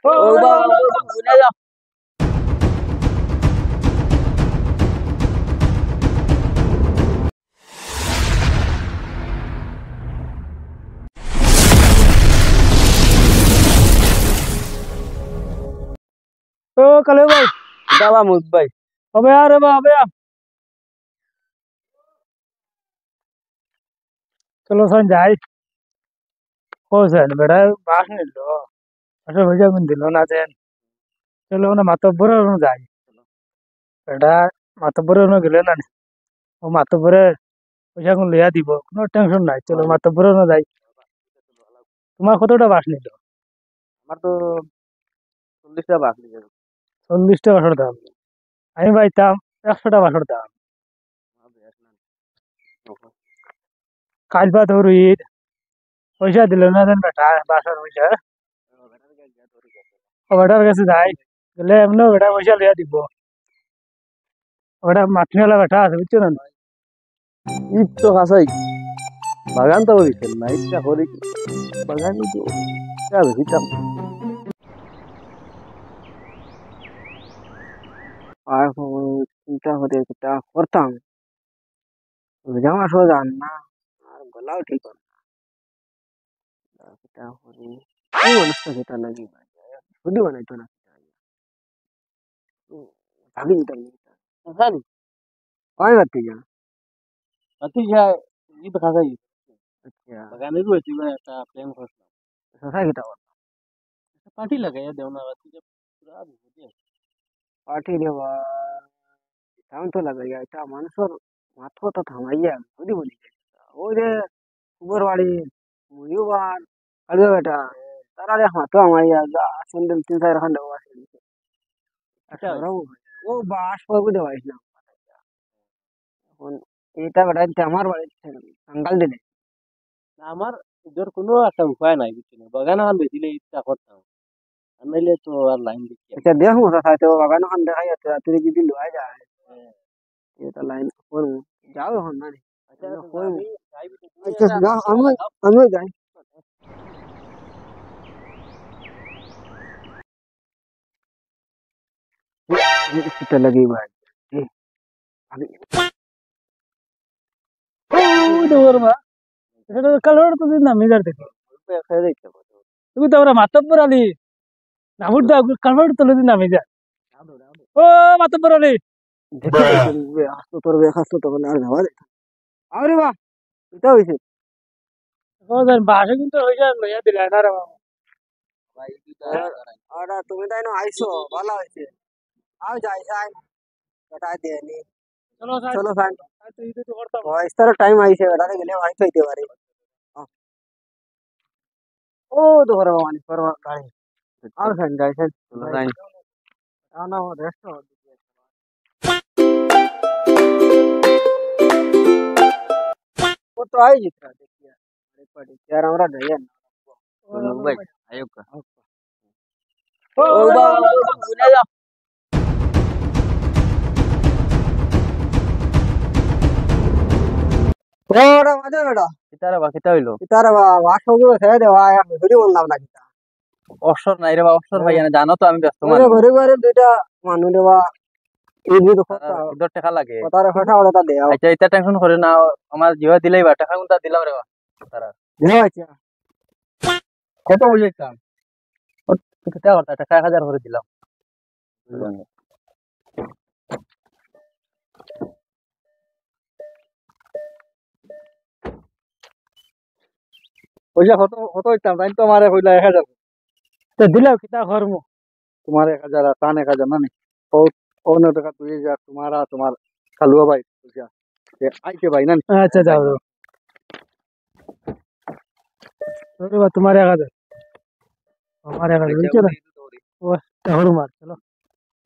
ও বাবা ভুলে যাও ও কালে ভাই বাবা মুখ ভাই হবে আর হবে চলো সান যাই ও সান বেটা বাস নিল আসলে ভেজা কোন দিল না দেন চলো না মাতব্বর যাই বেটা মাতব্বর গেলে না ও মাতব্বরে পয়সা কোন লইয়া দিব কোনো টেনশন নাই চলো মাতব্বর যাই তোমার কতটা বাস নিল আমার তো 40টা বাস নিয়ে 40টা বাসর দাম আমি পাইতাম 100টা বাসর দাম কাল পা ধরু ঈদ পয়সা দিল না দেন বেটা বাসর পয়সা ও বেটার কাছে যাই গেলে এমন বেটা পয়সা লইয়া দিব ওটা মাঠনেলা বেটা আছে বুঝছো না ঈদ তো কাছাই বাগান তো বিকেল না ইচ্ছা করি বাগানই তো ভিতাম আর চিন্তা করে চিন্তা করতাম জামা সোজা না আর গলাও ঠিক হয় না চিন্তা করি এই মানুষটা যেটা লাগি শুধু বানাইতো না ভাবি নিতাম জানি কয় বাতি যা বাতি যায় ঈদ কাছাই আচ্ছা বাগানে রয়েছে একটা প্ল্যান করছিলাম সোসাই কিটা পার্টি লাগাইয়া দেও না বাতি পুরা পার্টি দেওয়া তেমন তো লাগাইয়া এটা মানুষের মাথাটা থামাইয়া বুঝি বলি ওই যে কুকুর বাড়ি মুড়িবার কালবে বেটা তারা রে হাতো আমাইয়া যা স্যান্ডেল 3-4 খান দেওয়া আছে আচ্ছা ও বাস পাবো দেওয়াইস না এখন এটা বেটা আমার বাড়িতে সাঙ্গাল দিলে আমার ওদের কোনো একটা উপায় নাই বুঝছি বাগান খান বেচিলে ইচ্ছা করতাম আর নাইলে তো আর লাইন দিচ্ছি আচ্ছা দেখো সাথে বাগান খান দেখাই যাচ্ছে রাত্রে যদি লয় যায় এটা লাইন করবো যাও এখন না আচ্ছা আমি যাই कितना लगी भाई কালোর তো দিন নামি যার দেখো তুমি তো ওরা মাতব্বর আলী নামুর দা কালোর তো দিন নামি যা ও মাতব্বর আলী হাসতো তোর হাসতো তখন আর যাওয়া আরে বাহ এটা হয়েছে ও জান বাসে কিন্তু হয়ে যায় লইয়া দিলা না রে বাবা আর তুমি তাই না আইছো ভালো হয়েছে আও যাই যাই বেটা দেনি চলো স্যার চলো ফ্যান তো ঈদে তো করতাম ইস तरह টাইম আইছে বেটা গেলে ভাই হইতে পারে ও দোহরা বাবানি পরবা গাড়ি আর ফ্যান যাই ফ্যান চলো যাই না রেস্ট वो तो आई जितना देखिए अरे पड़ी यार हमारा ढैया ना भाई आयोग का ओ बाबा भूले जा ओड़ा मजा बेटा कितारा হইলো कितारा वाश हो गयो है दे वाया ভিডিও বললাম না কিতা অবসর নাই রে বাবা অবসর ভাই না জানো তো আমি ব্যস্ত মানুষ ঘরে ঘরে দুইটা মানুষ রে বা এই যে তো টাকা লাগে তার কথা ওটা দে আচ্ছা এটা টেনশন করে না আমার জিওয়া দিলেই বা টাকা কোনটা দিলাম রে বা তারা দেও আচ্ছা কত হইছে কাম কিতা করতে টাকা 1000 করে দিলাম ওইটা কত কত হইতাম তাই তো আমারে কইলা 1000 তো দিলাও কিতা করমু তোমার 1000 টান 1000 না নি ও অন্য টাকা 2000 তোমারা তোমার খালুয়া ভাই বুঝা আইতে ভাই না আচ্ছা যাও রে বা তোমার 1000 আমার 1000 বুঝছো না ও তাহলে মার চলো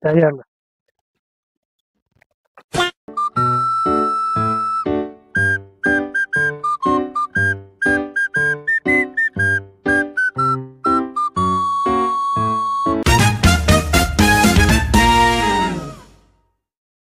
যাই আমরা